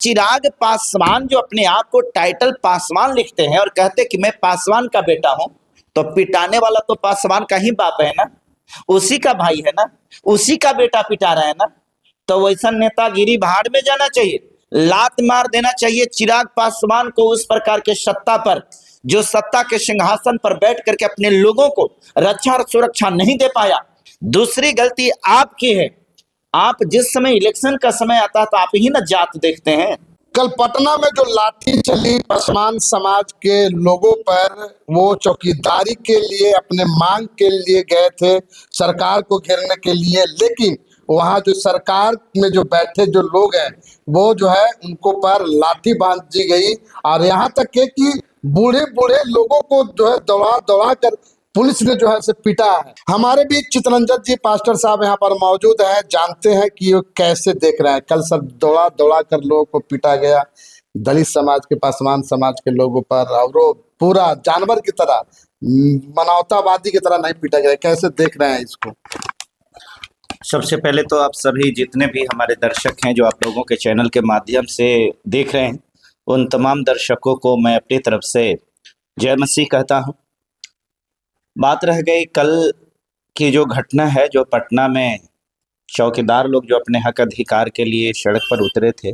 चिराग पासवान जो अपने आप को टाइटल पासवान लिखते हैं और कहते कि मैं पासवान का बेटा हूं, तो पिटाने वाला तो पासवान का ही बाप है ना, उसी का भाई है ना, उसी का बेटा पिटा रहा है ना। तो वैसा नेतागिरी भाड़ में जाना चाहिए, लात मार देना चाहिए चिराग पासवान को उस प्रकार के सत्ता पर, जो सत्ता के सिंहासन पर बैठ करके अपने लोगों को रक्षा और सुरक्षा नहीं दे पाया। दूसरी गलती आपकी है, आप जिस समय इलेक्शन का समय आता है तो आप ही ना जात देखते हैं। कल पटना में जो लाठी चली पासवान समाज के लोगों पर, वो चौकीदारी के लिए अपने मांग के लिए गए थे, सरकार को घेरने के लिए, लेकिन वहां जो सरकार में जो बैठे जो लोग हैं वो जो है उनको पर लाठी बांध दी गई, और यहाँ तक के कि बूढ़े बूढ़े लोगों को जो है दौड़ा दौड़ा कर पुलिस ने जो है से पीटा है। हमारे बीच चितरंजन जी पास्टर साहब यहाँ पर मौजूद हैं, जानते हैं कि वो कैसे देख रहे हैं। कल सब दौड़ा दौड़ा कर लोगों को पीटा गया, दलित समाज के पासवान समाज के लोगों पर, और वो पूरा जानवर की तरह मानवतावादी की तरह नहीं पीटा गया। कैसे देख रहे हैं इसको? सबसे पहले तो आप सभी जितने भी हमारे दर्शक हैं जो आप लोगों के चैनल के माध्यम से देख रहे हैं, उन तमाम दर्शकों को मैं अपनी तरफ से जय मसीह कहता हूं। बात रह गई कल की जो घटना है, जो पटना में चौकीदार लोग जो अपने हक अधिकार के लिए सड़क पर उतरे थे,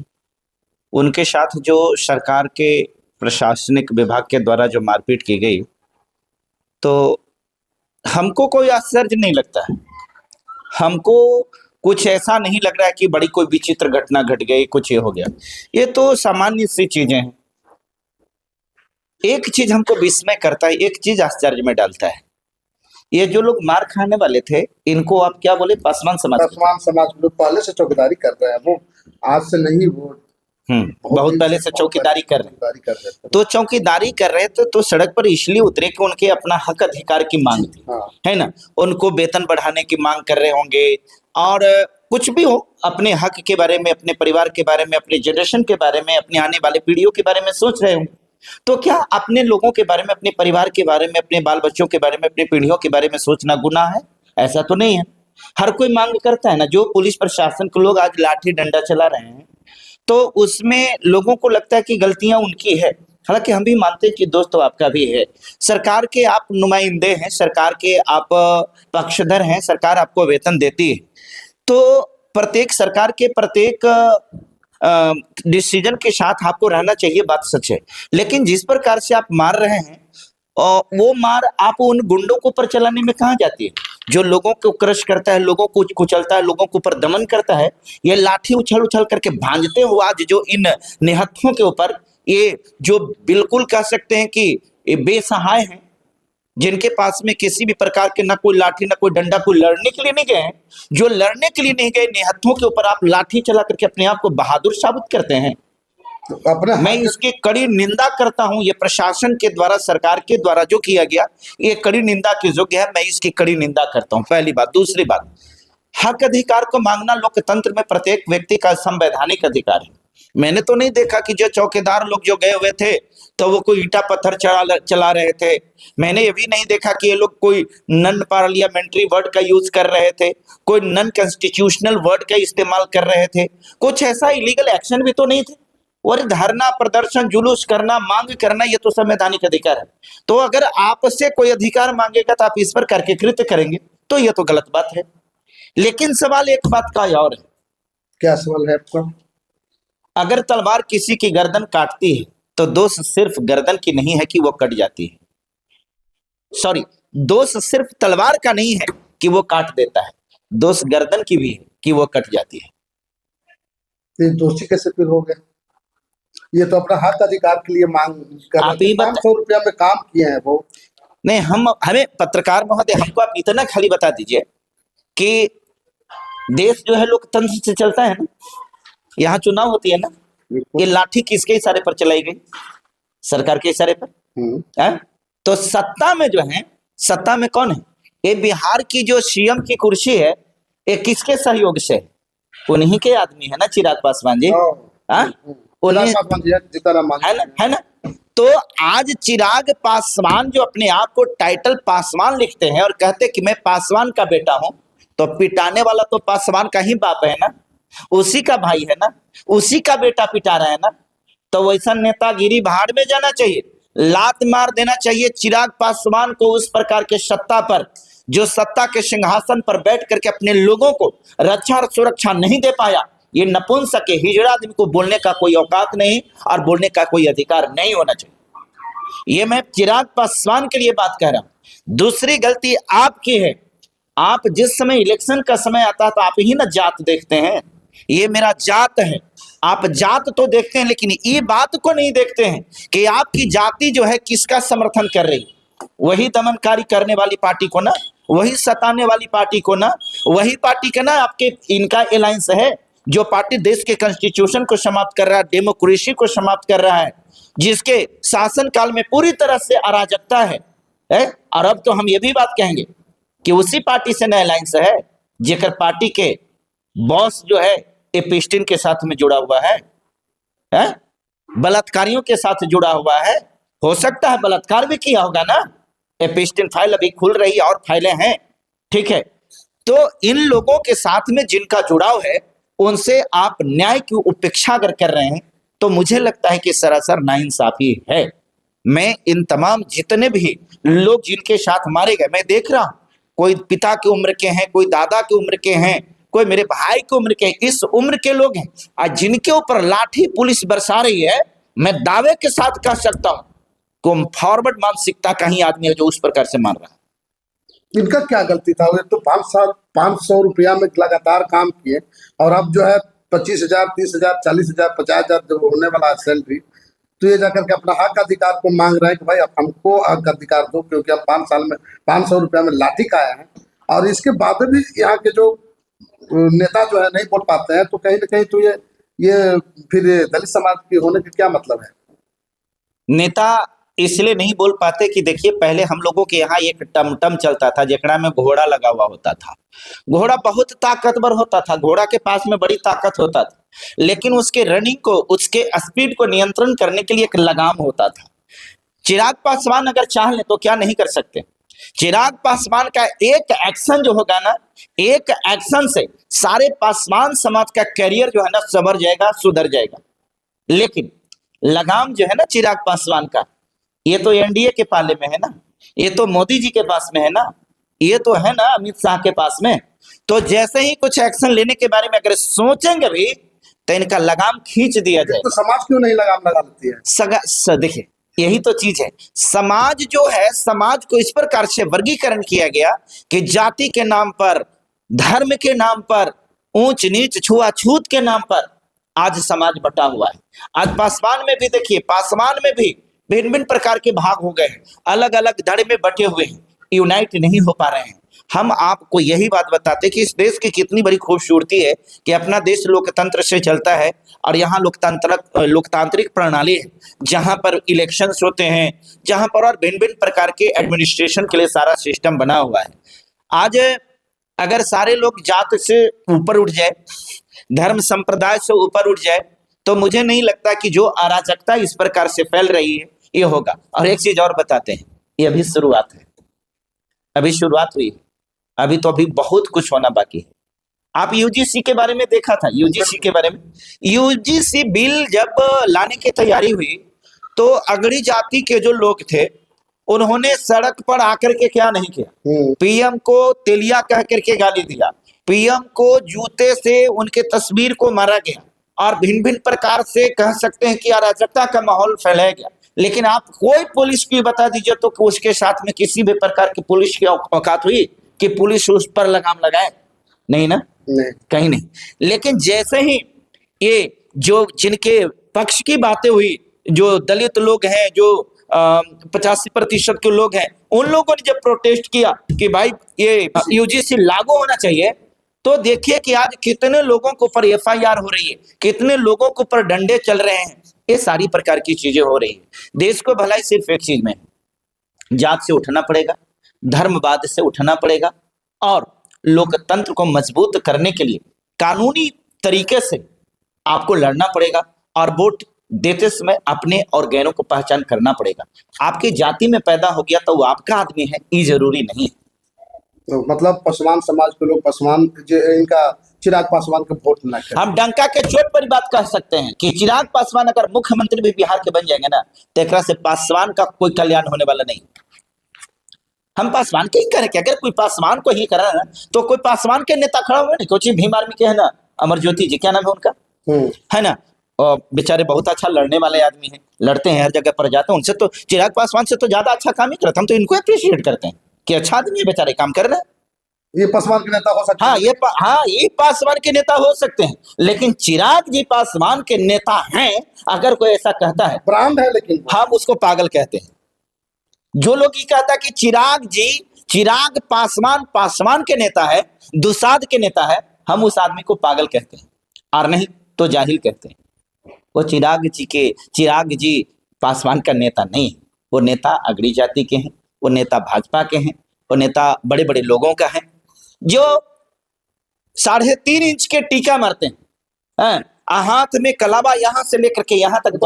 उनके साथ जो सरकार के प्रशासनिक विभाग के द्वारा जो मारपीट की गई, तो हमको कोई आश्चर्य नहीं लगता है, हमको कुछ ऐसा नहीं लग रहा है कि बड़ी कोई विचित्र घटना घट गई, कुछ ये हो गया। ये तो सामान्य सी चीजें हैं। एक चीज हमको विस्मय करता है, एक चीज आश्चर्य में डालता है, ये जो लोग मार खाने वाले थे इनको आप क्या बोले? पासवान समाज। पासवान समाज लोग पहले से चौकीदारी कर रहे हैं, वो आज से नहीं, वो बहुत पहले से चौकीदारी कर रहे थे। तो चौकीदारी कर रहे थे तो सड़क पर इसलिए उतरे कि उनके अपना हक अधिकार की मांग थी, है ना। उनको वेतन बढ़ाने की मांग कर रहे होंगे, और कुछ भी हो, अपने हक के बारे में, अपने परिवार के बारे में, अपने जनरेशन के बारे में, अपने आने वाले पीढ़ियों के बारे में सोच रहे होंगे। तो क्या अपने लोगों के बारे में, अपने परिवार के बारे में, अपने बाल बच्चों के बारे में, अपनी पीढ़ियों के बारे में सोचना गुनाह है? ऐसा तो नहीं है। हर कोई मांग करता है ना। जो पुलिस प्रशासन के लोग आज लाठी डंडा चला रहे हैं, तो उसमें लोगों को लगता है कि गलतियां उनकी है, हालांकि हम भी मानते हैं कि दोस्तों आपका भी है। सरकार के आप नुमाइंदे हैं, सरकार के आप पक्षधर हैं, सरकार आपको वेतन देती है, तो प्रत्येक सरकार के प्रत्येक डिसीजन के साथ आपको रहना चाहिए, बात सच है। लेकिन जिस प्रकार से आप मार रहे हैं, वो मार आप उन गुंडों को ऊपर चलाने में कहाँ जाती है? जो लोगों को क्रश करता है, लोगों को कुचलता है, लोगों को ऊपर दमन करता है, ये लाठी उछल उछल करके भांजते हो आज जो इन निहत्थों के ऊपर, ये जो बिल्कुल कह सकते हैं कि ये बेसहाय हैं, जिनके पास में किसी भी प्रकार के ना कोई लाठी ना कोई डंडा, कोई लड़ने के लिए नहीं गए हैं, जो लड़ने के लिए नहीं गए, निहत्थों के ऊपर आप लाठी चला करके अपने आप को बहादुर साबित करते हैं। मैं इसकी कड़ी निंदा करता हूं। ये प्रशासन के द्वारा, सरकार के द्वारा जो किया गया, ये कड़ी निंदा के योग्य है। मैं इसकी कड़ी निंदा करता हूं, पहली बात। दूसरी बात, हक अधिकार को मांगना लोकतंत्र में प्रत्येक व्यक्ति का संवैधानिक अधिकार है। मैंने तो नहीं देखा कि जो चौकीदार लोग जो गए हुए थे तो वो कोई ईटा पत्थर चला रहे थे। मैंने ये भी नहीं देखा कि ये लोग कोई नॉन पार्लियामेंट्री वर्ड का यूज कर रहे थे, कोई नॉन कॉन्स्टिट्यूशनल वर्ड का इस्तेमाल कर रहे थे, कुछ ऐसा इलीगल एक्शन भी तो नहीं थे। और धरना, प्रदर्शन, जुलूस करना, मांग करना, ये तो संवैधानिक अधिकार है। तो अगर आपसे कोई अधिकार मांगेगा तो आप इस पर करके कृत्य करेंगे, तो ये तो गलत बात है। लेकिन सवाल एक बात का और है। क्या सवाल है आपका? अगर तलवार किसी की गर्दन काटती है तो दोष सिर्फ गर्दन की नहीं है कि वो कट जाती है, सॉरी, दोष सिर्फ तलवार का नहीं है कि वो काट देता है, दोष गर्दन की भी है कि वो कट जाती है। तो दोषी कैसे फिर हो गए? ये तो अपना हक अधिकार के लिए मांग कर रहे थे। 500 रुपया में काम किए हैं वो। नहीं, हमें पत्रकार महोदय, हमको आप इतना खाली बता दीजिए कि देश जो है लोकतंत्र से चलता है ना, यहाँ चुनाव होती है ना, ये लाठी किसके इशारे पर चलाई गई? सरकार के इशारे पर। तो सत्ता में जो है, सत्ता में कौन है? ये बिहार की जो सीएम की कुर्सी है, ये किसके सहयोग से? उन्हीं के आदमी है ना, चिराग पासवान जी। है ना। तो आज चिराग पासवान जो अपने आप को टाइटल पासवान लिखते हैं और कहते कि मैं पासवान का बेटा हूं, तो पिटाने वाला तो पासवान का ही बाप है ना, उसी का भाई है ना, उसी का बेटा पिटा रहा है ना, तो वैसा नेतागिरी भाड़ में जाना चाहिए, लात मार देना चाहिए चिराग पासवान को उस प्रकार के सत्ता पर, जो सत्ता के सिंहासन पर बैठ करके अपने लोगों को रक्षा और सुरक्षा नहीं दे पाया। ये नपुंसक है, हिजड़ा आदमी को बोलने का कोई औकात नहीं और बोलने का कोई अधिकार नहीं होना चाहिए। ये मैं चिराग पासवान के लिए बात कह रहा हूं। दूसरी गलती आपकी है, आप जिस समय इलेक्शन का समय आता है तो आप ही ना जात देखते हैं, ये मेरा जात है, आप जात तो देखते हैं लेकिन ये बात को नहीं देखते हैं कि आपकी जाति जो है किसका समर्थन कर रही है। वही दमनकारी करने वाली पार्टी को ना, वही सताने वाली पार्टी को ना, वही पार्टी का ना आपके इनका अलायंस है, जो पार्टी देश के कॉन्स्टिट्यूशन को समाप्त कर रहा है, डेमोक्रेसी को समाप्त कर रहा है, जिसके शासन काल में पूरी तरह से अराजकता है। और अब तो हम ये भी बात कहेंगे कि उसी पार्टी से नया अलायंस है जेकर पार्टी के बॉस जो है एपिस्टिन के साथ में जुड़ा हुआ है, बलात्कारियों के साथ जुड़ा हुआ है। हो सकता है बलात्कार भी किया होगा ना, एपिस्टिन फाइल अभी खुल रही है और फाइलें हैं, ठीक है। तो इन लोगों के साथ में जिनका जुड़ाव है उनसे आप न्याय की उपेक्षा अगर कर रहे हैं तो मुझे लगता है कि सरासर नाइंसाफी है। मैं इन तमाम जितने भी लोग जिनके साथ मारे गए, मैं देख रहा हूं, कोई पिता की उम्र के हैं, कोई दादा की उम्र के हैं, कोई मेरे भाई की उम्र के, इस उम्र के लोग हैं, और जिनके ऊपर लाठी पुलिस बरसा रही है, मैं दावे के साथ कह सकता हूं कि फॉरवर्ड मानसिकता का ही आदमी है जो उस प्रकार से मार रहा है। इनका क्या गलती था? वो तो 500 रुपया में लगातार काम किए और अब जो है 25,000, 30,000, 40,000, 50,000 जो होने वाला है सैलरी, तो ये जाकर के अपना हक अधिकार को मांग रहे हैं कि भाई अब हमको हक अधिकार दो, क्योंकि हम 5 साल में 500 रुपया में लाठी खाया है। और इसके बाद भी यहाँ के जो नेता जो है नहीं बोल पाते हैं, तो कहीं ना कहीं तो ये फिर दलित समाज के होने का क्या मतलब है? नेता इसलिए नहीं बोल पाते कि देखिए, पहले हम लोगों के यहाँ एक टमटम चलता था जेकड़ा में घोड़ा लगा हुआ होता था। घोड़ा बहुत ताकतवर होता था, घोड़ा के पास में बड़ी ताकत होता था, लेकिन उसके रनिंग को, उसके स्पीड को नियंत्रण करने के लिए एक लगाम होता था। चिराग पासवान अगर चाह ले तो क्या नहीं कर सकते। चिराग पासवान का एक एक्शन जो होगा ना, एक एक्शन से सारे पासवान समाज का करियर जो है ना संवर जाएगा, सुधर जाएगा। लेकिन लगाम जो है ना चिराग पासवान का, ये तो एनडीए के पाले में है ना, ये तो मोदी जी के पास में है ना, ये तो है ना अमित शाह के पास में। तो जैसे ही कुछ एक्शन लेने के बारे में अगर सोचेंगे भी तो इनका लगाम खींच दिया जाए। तो समाज क्यों नहीं लगाम लगा लेती है? देखिए, यही तो चीज है। समाज जो है, समाज को इस प्रकार से वर्गीकरण किया गया कि जाति के नाम पर, धर्म के नाम पर, ऊंच नीच छुआछूत के नाम पर आज समाज बटा हुआ है। आज पासवान में भी देखिए, पासवान में भी भिन्न भिन्न प्रकार के भाग हो गए हैं, अलग अलग धड़े में बटे हुए हैं, यूनाइट नहीं हो पा रहे हैं। हम आपको यही बात बताते कि इस देश की कितनी बड़ी खूबसूरती है कि अपना देश लोकतंत्र से चलता है और यहाँ लोकतांत्रिक प्रणाली है, जहाँ पर इलेक्शंस होते हैं, जहाँ पर और भिन्न भिन्न प्रकार के एडमिनिस्ट्रेशन के लिए सारा सिस्टम बना हुआ है। आज अगर सारे लोग जात से ऊपर उठ जाए, धर्म संप्रदाय से ऊपर उठ जाए, तो मुझे नहीं लगता कि जो अराजकता इस प्रकार से फैल रही है ये होगा। और एक चीज और बताते हैं, ये अभी शुरुआत है, अभी शुरुआत हुई है, अभी तो अभी बहुत कुछ होना बाकी है। आप यूजीसी के बारे में देखा था, यूजीसी के बारे में, यूजीसी बिल जब लाने की तैयारी हुई तो अगड़ी जाति के जो लोग थे उन्होंने सड़क पर आकर के क्या नहीं किया, पीएम को तेलिया कह करके गाली दिया, पीएम को जूते से उनके तस्वीर को मारा गया और भिन्न भिन्न प्रकार से कह सकते हैं कि अराजकता का माहौल फैलाया गया। लेकिन आप कोई पुलिस की बता दीजिए तो उसके साथ में किसी भी प्रकार की पुलिस की औकात हुई कि पुलिस उस पर लगाम लगाए? नहीं ना, नहीं। कहीं नहीं। लेकिन जैसे ही ये जो जिनके पक्ष की बातें हुई, जो दलित लोग हैं, जो 85% के लोग हैं, उन लोगों ने जब प्रोटेस्ट किया कि भाई ये यूजीसी लागू होना चाहिए, तो देखिए कि आज कितने लोगों के ऊपर एफआईआर हो रही है, कितने लोगों के ऊपर डंडे चल रहे हैं, ये सारी प्रकार की चीजें हो रही है। देश को भलाई सिर्फ एक चीज में, जात से उठना पड़ेगा, धर्मवाद से उठना पड़ेगा और लोकतंत्र को मजबूत करने के लिए कानूनी तरीके से आपको लड़ना पड़ेगा और वोट देते समय अपने और गैरों को पहचान करना पड़ेगा। आपकी जाति में पैदा हो गया तो वो आपका आदमी है, ये जरूरी नहीं है। तो मतलब पासवान समाज के लोग, पासवान जो इनका चिराग पासवान को वोट न करें। हम डंका के चोट पर ही बात कह सकते हैं कि चिराग पासवान अगर मुख्यमंत्री भी बिहार के बन जाएंगे ना, तो एकरा से पासवान का कोई कल्याण होने वाला नहीं। हम पासवान के ही करें कि अगर कोई पासवान को ही करा ना, तो कोई पासवान के नेता खड़ा हुआ नहीं, कुछ भीम आर्मी के है ना, अमर ज्योति जी, क्या नाम है उनका, है ना, और बेचारे बहुत अच्छा लड़ने वाले आदमी हैं, लड़ते हैं, हर जगह पर जाते हैं। उनसे तो चिराग पासवान से तो ज्यादा अच्छा काम ही करते, हम तो इनको अप्रिशिएट करते हैं कि अच्छा आदमी है, बेचारे काम कर रहे हैं। ये पासवान के नेता हो सकते हाँ, हैं। ये पासवान के नेता हो सकते हैं, लेकिन चिराग जी पासवान के नेता हैं अगर कोई ऐसा कहता है, ब्रांड है, लेकिन हम उसको पागल कहते हैं। जो लोग ये कहता है कि चिराग पासवान पासवान के नेता है, दुसाध के नेता है, हम उस आदमी को पागल कहते हैं, और नहीं तो जाहिल कहते हैं। वो चिराग जी पासवान का नेता नहीं है, वो नेता अगड़ी जाति के हैं, वो नेता भाजपा के हैं, वो नेता बड़े बड़े लोगों का है, जो 3.5 इंच के टीका मारते हैं, हाथ में कलावा यहां से लेकर के यहां तक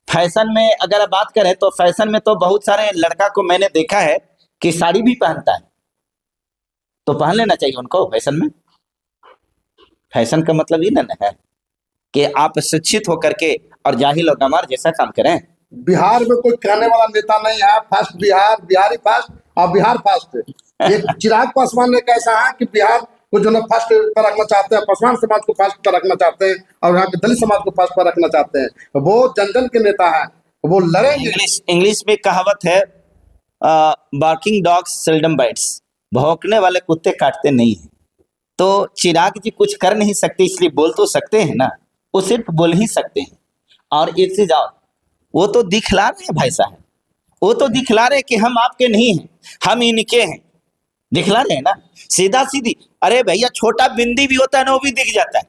फैशन में अगर आप बात करें तो फैशन में तो बहुत सारे लड़का को मैंने देखा है कि साड़ी भी पहनता है, तो पहन लेना चाहिए उनको फैशन में। फैशन का मतलब ये ना है कि आप शिक्षित होकर के और जाहिल और गंवार जैसा काम करें। बिहार में कोई कहने वाला नेता नहीं है, फर्स्ट बिहार, बिहारी फर्स्ट और बिहार फर्स्ट। ये चिराग पासवान ने कैसा है कि बिहार को जो ना फर्स्ट पर रखना चाहते हैं, पासवान समाज को फर्स्ट पर रखना चाहते हैं, और यहाँ के दलित समाज को फर्स्ट पर रखना चाहते हैं। वो जन के नेता है, वो लड़ेंगे। इंग्लिश में कहावत है, बार्किंग डॉग्स सेल्डम बाइट्स, भौंकने वाले कुत्ते काटते नहीं है। तो चिराग जी कुछ कर नहीं सकते, इसलिए बोल तो सकते हैं ना, वो सिर्फ बोल ही सकते हैं। और एक चीज और, वो तो दिखला रहे हैं भाई साहब, वो तो दिखला रहे हैं कि हम आपके नहीं हैं, हम इनके हैं, दिखला रहे हैं ना, सीधा सीधी। अरे भैया, छोटा बिंदी भी होता है ना, वो भी दिख जाता है।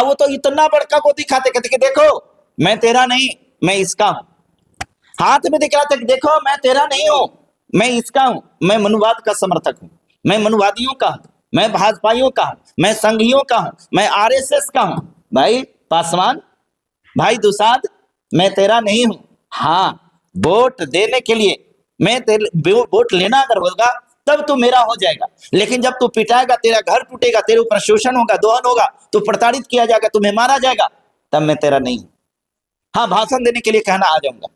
वो तो इतना बड़का को दिखाते कहते कि देखो मैं तेरा नहीं, मैं इसका हूं। हाथ में दिखलाते कि देखो मैं तेरा नहीं हूं, मैं इसका हूं, मैं मनुवाद का समर्थक हूं, मैं मनुवादियों का हूं, मैं भाजपाइयों का हूं, मैं संघियों का हूं, मैं आरएसएस का हूं। भाई पासवान, भाई दुसाध, मैं तेरा नहीं हूं। हाँ, वोट देने के लिए वोट लेना अगर होगा तब तू मेरा हो जाएगा, लेकिन जब तू पिटाएगा, तेरा घर टूटेगा, तेरे ऊपर शोषण होगा, दोहन होगा, तू प्रताड़ित किया जाएगा, तुम्हें मारा जाएगा, तब मैं तेरा नहीं हूं। हाँ, भाषण देने के लिए कहना आ जाऊंगा,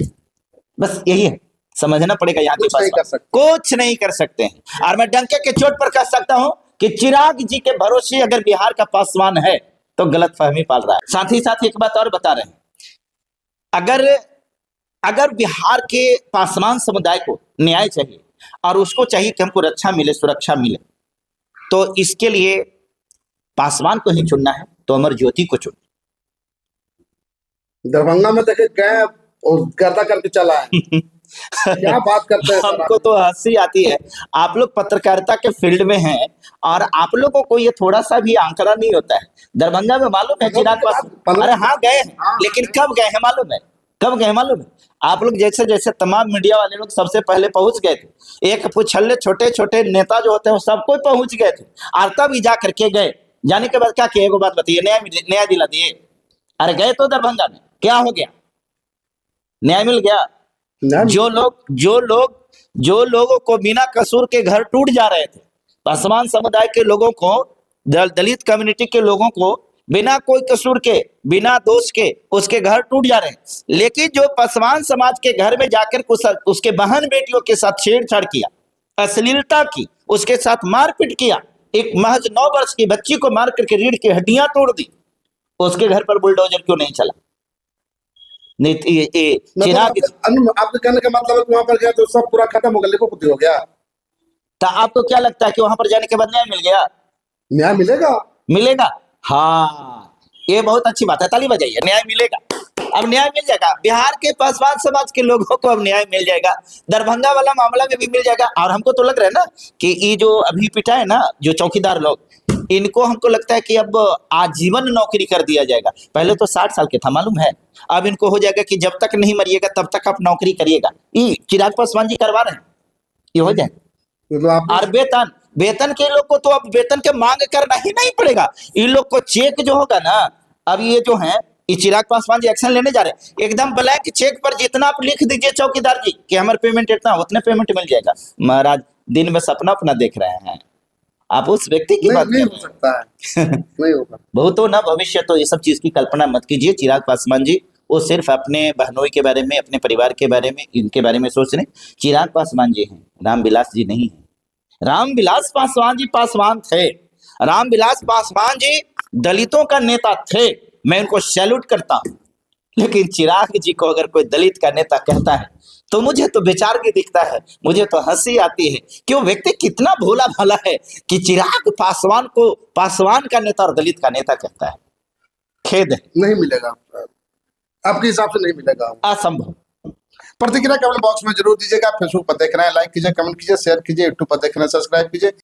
बस यही है, समझना पड़ेगा। यहाँ के पास कुछ नहीं कर सकते हैं। और मैं डंके के चोट पर कह सकता हूं कि चिराग जी के भरोसे अगर बिहार का पासवान है तो गलत फहमी पाल रहा है। साथ ही साथ एक बात और बता रहे हैं, अगर बिहार के पासवान समुदाय को न्याय चाहिए और उसको चाहिए कि हमको रक्षा मिले, सुरक्षा मिले, तो इसके लिए पासवान को ही चुनना है, तो अमर ज्योति को चुन। दरभंगा में देखे गए और गर्दा करके चला है। क्या बात करते हैं। हमको तो हंसी आती है, आप लोग पत्रकारिता के फील्ड में हैं और आप लोगों को ये थोड़ा सा भी आंकड़ा नहीं होता है। दरभंगा में मालूम है चिराग पासवान, अरे हाँ गए हैं, लेकिन कब गए हैं मालूम है, कब गए मालूम है? आप लोग जैसे जैसे तमाम मीडिया वाले लोग सबसे पहले पहुंच गए थे, एक पुछल्ले छोटे छोटे नेता जो होते हैं वो सबको पहुंच गए थे, और तब ही जा करके गए। जाने के बाद क्या किए, एगो बात बताइए, न्याय दिला दिए? अरे गए तो दरभंगा में, क्या हो गया, न्याय मिल गया? जो लोगों को बिना कसूर के घर टूट जा रहे थे, पासवान समुदाय के लोगों को, दलित कम्युनिटी के लोगों को बिना कोई कसूर के, बिना दोष के उसके घर टूट जा रहे हैं, लेकिन जो पासवान समाज के घर में जाकर उसके बहन बेटियों के साथ छेड़छाड़ किया, अश्लीलता की, उसके साथ मारपीट किया, एक महज 9 वर्ष की बच्ची को मार करके रीढ़ की हड्डियां तोड़ दी, उसके घर पर बुलडोजर क्यों नहीं चला? आपके कहने का मतलब है कि वहां पर गया तो सब पूरा खत्म हो गया, लिखो पुती हो गया। तो आपको क्या लगता है कि वहां पर जाने के बाद न्याय मिल गया? न्याय मिलेगा। हाँ, ये बहुत अच्छी बात है, ताली बजाइए। न्याय मिलेगा, अब न्याय मिल जाएगा बिहार के पासवान समाज के लोगों को, अब न्याय मिल जाएगा, दरभंगा वाला मामला में भी मिल जाएगा। और हमको तो लग रहा है ना कि ये जो अभी पिटा है ना, जो चौकीदार लोग, इनको हमको लगता है कि अब आजीवन नौकरी कर दिया जाएगा। पहले तो 60 साल के था मालूम है, अब इनको हो जाएगा कि जब तक नहीं मरिएगा तब तक आप नौकरी करिएगा। ये चिराग पासवान जी करवा रहे हैं, ये हो जाए। और वेतन के लोग को तो अब वेतन के मांग करना ही नहीं पड़ेगा। इन लोग को चेक जो होगा ना, अब ये जो है, ये चिराग पासवान जी एक्शन लेने जा रहे हैं, एकदम ब्लैंक चेक पर जितना आप लिख दीजिए चौकीदार जी कि हमारे पेमेंट इतना, उतने पेमेंट मिल जाएगा। महाराज दिन में सपना अपना देख रहे हैं। आप उस व्यक्ति की बात नहीं कर हो सकता है, नहीं होगा। बहुतों ना भविष्य, तो ये सब चीज की कल्पना मत कीजिए। चिराग पासवान जी वो सिर्फ अपने बहनोई के बारे में, अपने परिवार के बारे में, इनके बारे में सोच रहे हैं। चिराग पासवान जी हैं, रामविलास जी नहीं है। रामविलास पासवान जी पासवान थे। रामविलास पासवान जी दलितों का नेता थे, मैं उनको सैल्यूट करता हूं। लेकिन चिराग जी को अगर कोई दलित का नेता कहता है तो मुझे तो बेचारगी दिखता है, मुझे तो हंसी आती है कि वो व्यक्ति कितना भोला भाला है कि चिराग पासवान को पासवान का नेता और दलित का नेता कहता है। खेद है, नहीं मिलेगा, आपके हिसाब से नहीं मिलेगा। असंभव। प्रतिक्रिया कमेंट बॉक्स में जरूर दीजिएगा। फेसबुक पर देख रहे हैं लाइक कीजिए, कमेंट कीजिए, शेयर कीजिए, यूट्यूब पर देख रहे हैं सब्सक्राइब कीजिए।